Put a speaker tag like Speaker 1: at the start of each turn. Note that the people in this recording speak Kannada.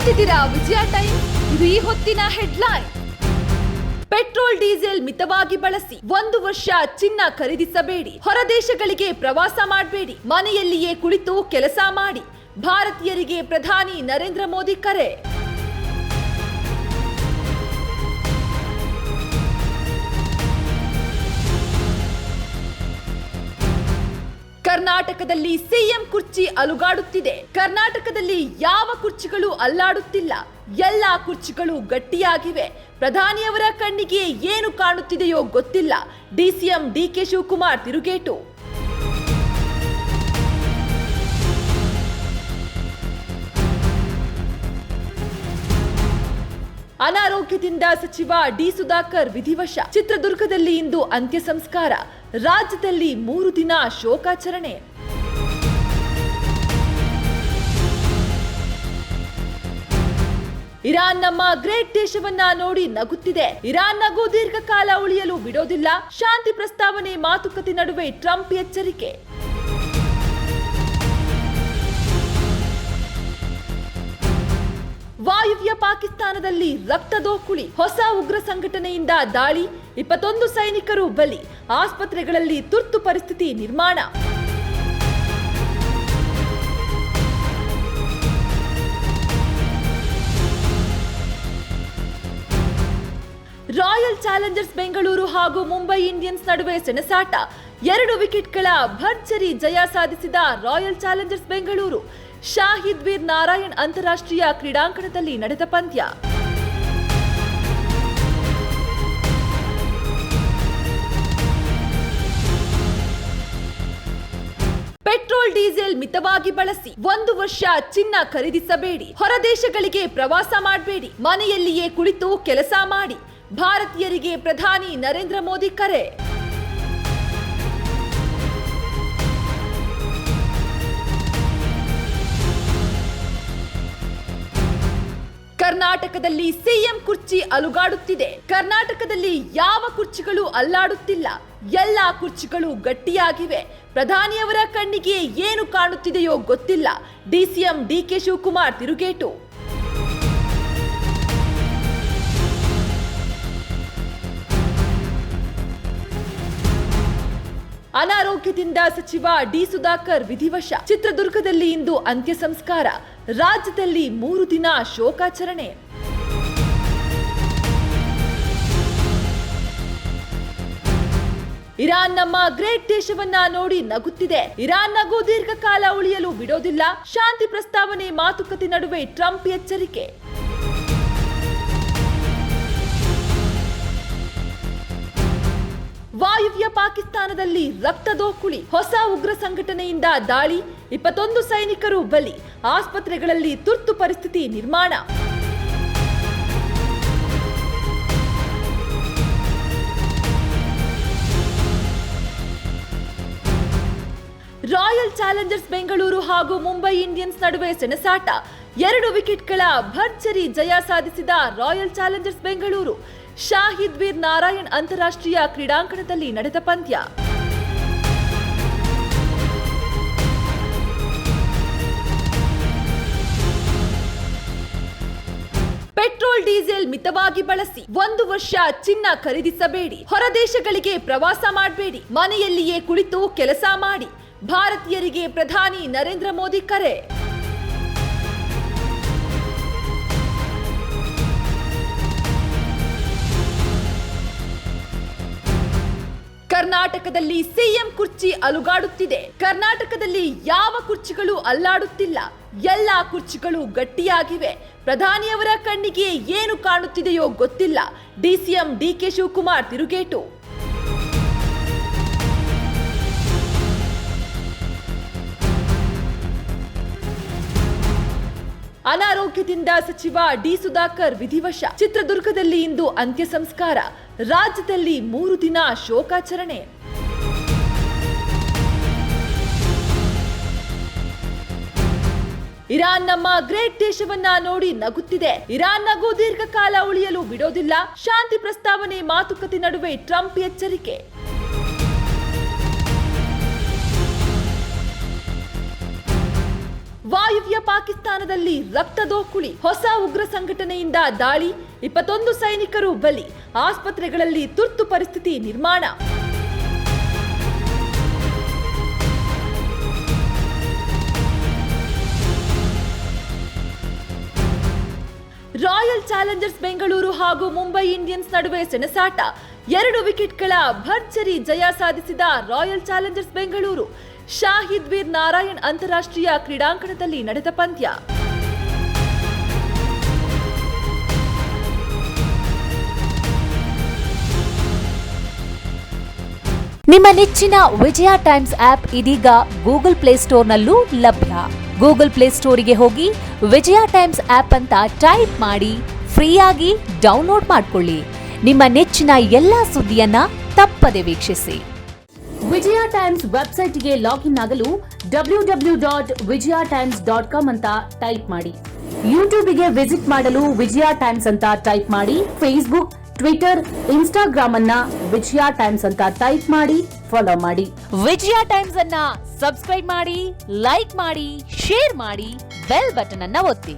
Speaker 1: ನೋಡ್ತಿದ್ದೀರಾ ವಿಜಯ ಟೈಮ್. ಇದು ಈ ಹೊತ್ತಿನ ಹೆಡ್ಲೈನ್. ಪೆಟ್ರೋಲ್ ಡೀಸೆಲ್ ಮಿತವಾಗಿ ಬಳಸಿ, 1 ವರ್ಷ ಚಿನ್ನ ಖರೀದಿಸಬೇಡಿ, ಹೊರ ದೇಶಗಳಿಗೆ ಪ್ರವಾಸ ಮಾಡಬೇಡಿ, ಮನೆಯಲ್ಲಿಯೇ ಕುಳಿತು ಕೆಲಸ ಮಾಡಿ, ಭಾರತೀಯರಿಗೆ ಪ್ರಧಾನಿ ನರೇಂದ್ರ ಮೋದಿ ಕರೆ. ಕರ್ನಾಟಕದಲ್ಲಿ ಸಿಎಂ ಕುರ್ಚಿ ಅಲುಗಾಡುತ್ತಿದೆ. ಕರ್ನಾಟಕದಲ್ಲಿ ಯಾವ ಕುರ್ಚಿಗಳು ಅಲ್ಲಾಡುತ್ತಿಲ್ಲ, ಎಲ್ಲಾ ಕುರ್ಚಿಗಳು ಗಟ್ಟಿಯಾಗಿವೆ. ಪ್ರಧಾನಿಯವರ ಕಣ್ಣಿಗೆ ಏನು ಕಾಣುತ್ತಿದೆಯೋ ಗೊತ್ತಿಲ್ಲ. ಡಿಸಿಎಂ ಡಿಕೆ ಶಿವಕುಮಾರ್ ತಿರುಗೇಟು. ಅನಾರೋಗ್ಯದಿಂದ ಸಚಿವ ಡಿ ಸುಧಾಕರ್ ವಿಧಿವಶ. ಚಿತ್ರದುರ್ಗದಲ್ಲಿ ಇಂದು ಅಂತ್ಯ ಸಂಸ್ಕಾರ. ರಾಜ್ಯದಲ್ಲಿ 3 ದಿನ ಶೋಕಾಚರಣೆ. ಇರಾನ್ ನಮ್ಮ ಗ್ರೇಟ್ ದೇಶವನ್ನ ನೋಡಿ ನಗುತ್ತಿದೆ. ಇರಾನ್ ನಗು ದೀರ್ಘಕಾಲ ಉಳಿಯಲು ಬಿಡೋದಿಲ್ಲ. ಶಾಂತಿ ಪ್ರಸ್ತಾವನೆ ಮಾತುಕತೆ ನಡುವೆ ಟ್ರಂಪ್ ಎಚ್ಚರಿಕೆ. ವಾಯುವ್ಯ ಪಾಕಿಸ್ತಾನದಲ್ಲಿ ರಕ್ತದೋಕುಳಿ. ಹೊಸ ಉಗ್ರ ಸಂಘಟನೆಯಿಂದ ದಾಳಿ, 21 ಸೈನಿಕರು ಬಲಿ. ಆಸ್ಪತ್ರೆಗಳಲ್ಲಿ ತುರ್ತು ಪರಿಸ್ಥಿತಿ ನಿರ್ಮಾಣ. ರಾಯಲ್ ಚಾಲೆಂಜರ್ಸ್ ಬೆಂಗಳೂರು ಹಾಗೂ ಮುಂಬೈ ಇಂಡಿಯನ್ಸ್ ನಡುವೆ ಸೆಣಸಾಟ. 2 ವಿಕೆಟ್ಗಳ ಭರ್ಜರಿ ಜಯ ಸಾಧಿಸಿದ ರಾಯಲ್ ಚಾಲೆಂಜರ್ಸ್ ಬೆಂಗಳೂರು. ಶಾಹಿದ್ ವೀರ್ ನಾರಾಯಣ್ ಅಂತಾರಾಷ್ಟ್ರೀಯ ಕ್ರೀಡಾಂಗಣದಲ್ಲಿ ನಡೆದ ಪಂದ್ಯ. ಪೆಟ್ರೋಲ್ ಡೀಸೆಲ್ ಮಿತವಾಗಿ ಬಳಸಿ, 1 ವರ್ಷ ಚಿನ್ನ ಖರೀದಿಸಬೇಡಿ, ಹೊರ ದೇಶಗಳಿಗೆ ಪ್ರವಾಸ ಮಾಡಬೇಡಿ, ಮನೆಯಲ್ಲಿಯೇ ಕುಳಿತು ಕೆಲಸ ಮಾಡಿ, ಭಾರತೀಯರಿಗೆ ಪ್ರಧಾನಿ ನರೇಂದ್ರ ಮೋದಿ ಕರೆ. ಕರ್ನಾಟಕದಲ್ಲಿ ಸಿಎಂ ಕುರ್ಚಿ ಅಲುಗಾಡುತ್ತಿದೆ. ಕರ್ನಾಟಕದಲ್ಲಿ ಯಾವ ಕುರ್ಚಿಗಳು ಅಲ್ಲಾಡುತ್ತಿಲ್ಲ, ಎಲ್ಲಾ ಕುರ್ಚಿಗಳು ಗಟ್ಟಿಯಾಗಿವೆ. ಪ್ರಧಾನಿಯವರ ಕಣ್ಣಿಗೆ ಏನು ಕಾಣುತ್ತಿದೆಯೋ ಗೊತ್ತಿಲ್ಲ. ಡಿಸಿಎಂ ಡಿಕೆ ಶಿವಕುಮಾರ್ ತಿರುಗೇಟು. ಅನಾರೋಗ್ಯದಿಂದ ಸಚಿವ ಡಿ ಸುಧಾಕರ್ ವಿಧಿವಶ. ಚಿತ್ರದುರ್ಗದಲ್ಲಿ ಇಂದು ಅಂತ್ಯ ಸಂಸ್ಕಾರ. ರಾಜ್ಯದಲ್ಲಿ 3 ದಿನ ಶೋಕಾಚರಣೆ. ಇರಾನ್ ನಮ್ಮ ಗ್ರೇಟ್ ದೇಶವನ್ನ ನೋಡಿ ನಗುತ್ತಿದೆ. ಇರಾನ್ ನಗು ದೀರ್ಘಕಾಲ ಉಳಿಯಲು ಬಿಡೋದಿಲ್ಲ. ಶಾಂತಿ ಪ್ರಸ್ತಾವನೆ ಮಾತುಕತೆ ನಡುವೆ ಟ್ರಂಪ್ ಎಚ್ಚರಿಕೆ. ವಾಯುವ್ಯ ಪಾಕಿಸ್ತಾನದಲ್ಲಿ ರಕ್ತದೋಕುಳಿ. ಹೊಸ ಉಗ್ರ ಸಂಘಟನೆಯಿಂದ ದಾಳಿ, 21 ಸೈನಿಕರು ಬಲಿ. ಆಸ್ಪತ್ರೆಗಳಲ್ಲಿ ತುರ್ತು ಪರಿಸ್ಥಿತಿ ನಿರ್ಮಾಣ. ರಾಯಲ್ ಚಾಲೆಂಜರ್ಸ್ ಬೆಂಗಳೂರು ಹಾಗೂ ಮುಂಬೈ ಇಂಡಿಯನ್ಸ್ ನಡುವೆ ಸೆಣಸಾಟ. 2 ವಿಕೆಟ್ಗಳ ಭರ್ಜರಿ ಜಯ ಸಾಧಿಸಿದ ರಾಯಲ್ ಚಾಲೆಂಜರ್ಸ್ ಬೆಂಗಳೂರು. ಶಾಹಿದ್ ವೀರ್ ನಾರಾಯಣ್ ಅಂತಾರಾಷ್ಟ್ರೀಯ ಕ್ರೀಡಾಂಗಣದಲ್ಲಿ ನಡೆದ ಪಂದ್ಯ. ಪೆಟ್ರೋಲ್ ಡೀಸೆಲ್ ಮಿತವಾಗಿ ಬಳಸಿ, 1 ವರ್ಷ ಚಿನ್ನ ಖರೀದಿಸಬೇಡಿ, ಹೊರ ದೇಶಗಳಿಗೆ ಪ್ರವಾಸ ಮಾಡಬೇಡಿ, ಮನೆಯಲ್ಲಿಯೇ ಕುಳಿತು ಕೆಲಸ ಮಾಡಿ, ಭಾರತೀಯರಿಗೆ ಪ್ರಧಾನಿ ನರೇಂದ್ರ ಮೋದಿ ಕರೆ. ಕರ್ನಾಟಕದಲ್ಲಿ ಸಿಎಂ ಕುರ್ಚಿ ಅಲುಗಾಡುತ್ತಿದೆ. ಕರ್ನಾಟಕದಲ್ಲಿ ಯಾವ ಕುರ್ಚಿಗಳು ಅಲ್ಲಾಡುತ್ತಿಲ್ಲ, ಎಲ್ಲಾ ಕುರ್ಚಿಗಳು ಗಟ್ಟಿಯಾಗಿವೆ. ಪ್ರಧಾನಿಯವರ ಕಣ್ಣಿಗೆ ಏನು ಕಾಣುತ್ತಿದೆಯೋ ಗೊತ್ತಿಲ್ಲ. ಡಿಸಿಎಂ ಡಿಕೆ ಶಿವಕುಮಾರ್ ತಿರುಗೇಟು. ಅನಾರೋಗ್ಯದಿಂದ ಸಚಿವ ಡಿ ಸುಧಾಕರ್ ವಿಧಿವಶ. ಚಿತ್ರದುರ್ಗದಲ್ಲಿ ಇಂದು ಅಂತ್ಯ ಸಂಸ್ಕಾರ. ರಾಜ್ಯದಲ್ಲಿ 3 ದಿನ ಶೋಕಾಚರಣೆ. ಇರಾನ್ ನಮ್ಮ ಗ್ರೇಟ್ ದೇಶವನ್ನ ನೋಡಿ ನಗುತ್ತಿದೆ. ಇರಾನ್ ನಗು ದೀರ್ಘಕಾಲ ಉಳಿಯಲು ಬಿಡೋದಿಲ್ಲ. ಶಾಂತಿ ಪ್ರಸ್ತಾವನೆ ಮಾತುಕತೆ ನಡುವೆ ಟ್ರಂಪ್ ಎಚ್ಚರಿಕೆ. ವಾಯುವ್ಯ ಪಾಕಿಸ್ತಾನದಲ್ಲಿ ರಕ್ತದೋಕುಳಿ, ಹೊಸ ಉಗ್ರ ಸಂಘಟನೆಯಿಂದ ದಾಳಿ, 21 ಸೈನಿಕರು ಬಲಿ, ಆಸ್ಪತ್ರೆಗಳಲ್ಲಿ ತುರ್ತು ಪರಿಸ್ಥಿತಿ ನಿರ್ಮಾಣ. ರಾಯಲ್ ಚಾಲೆಂಜರ್ಸ್ ಬೆಂಗಳೂರು ಹಾಗೂ ಮುಂಬೈ ಇಂಡಿಯನ್ಸ್ ನಡುವೆ ಸೆಣಸಾಟ. 2 ವಿಕೆಟ್ಗಳ ಭರ್ಜರಿ ಜಯ ಸಾಧಿಸಿದ ರಾಯಲ್ ಚಾಲೆಂಜರ್ಸ್ ಬೆಂಗಳೂರು. ಶಾಹಿದ್ ವೀರ್ ನಾರಾಯಣ್ ಅಂತಾರಾಷ್ಟ್ರೀಯ ಕ್ರೀಡಾಂಗಣದಲ್ಲಿ ನಡೆದ ಪಂದ್ಯ.
Speaker 2: ನಿಮ್ಮ ನೆಚ್ಚಿನ ವಿಜಯ ಟೈಮ್ಸ್ ಆಪ್ ಇದೀಗ ಗೂಗಲ್ ಪ್ಲೇಸ್ಟೋರ್ನಲ್ಲೂ ಲಭ್ಯ. ಗೂಗಲ್ ಪ್ಲೇಸ್ಟೋರಿಗೆ ಹೋಗಿ ವಿಜಯ ಟೈಮ್ಸ್ ಆಪ್ ಅಂತ ಟೈಪ್ ಮಾಡಿ ಫ್ರೀಯಾಗಿ ಡೌನ್ಲೋಡ್ ಮಾಡಿಕೊಳ್ಳಿ. ನಿಮ್ಮ ನೆಚ್ಚಿನ ಎಲ್ಲಾ ಸುದ್ದಿಯನ್ನ ತಪ್ಪದೆ ವೀಕ್ಷಿಸಿ. ವಿಜಯ ಟೈಮ್ಸ್ ವೆಬ್ಸೈಟ್ಗೆ ಲಾಗಿನ್ ಆಗಲು www.vijayatimes.com ಅಂತ ಟೈಪ್ ಮಾಡಿ. ಯೂಟ್ಯೂಬ್ಗೆ ವಿಸಿಟ್ ಮಾಡಲು ವಿಜಯ ಟೈಮ್ಸ್ ಅಂತ ಟೈಪ್ ಮಾಡಿ. ಫೇಸ್ಬುಕ್, ಟ್ವಿಟರ್, ಇನ್ಸ್ಟಾಗ್ರಾಮ್ ಅನ್ನ ವಿಜಯ ಟೈಮ್ಸ್ ಅಂತ ಟೈಪ್ ಮಾಡಿ, ಫಾಲೋ ಮಾಡಿ. ವಿಜಯ ಟೈಮ್ಸ್ ಅನ್ನ ಸಬ್ಸ್ಕ್ರೈಬ್ ಮಾಡಿ, ಲೈಕ್ ಮಾಡಿ, ಶೇರ್ ಮಾಡಿ, ಬೆಲ್ ಬಟನ್ ಅನ್ನ ಒತ್ತಿ.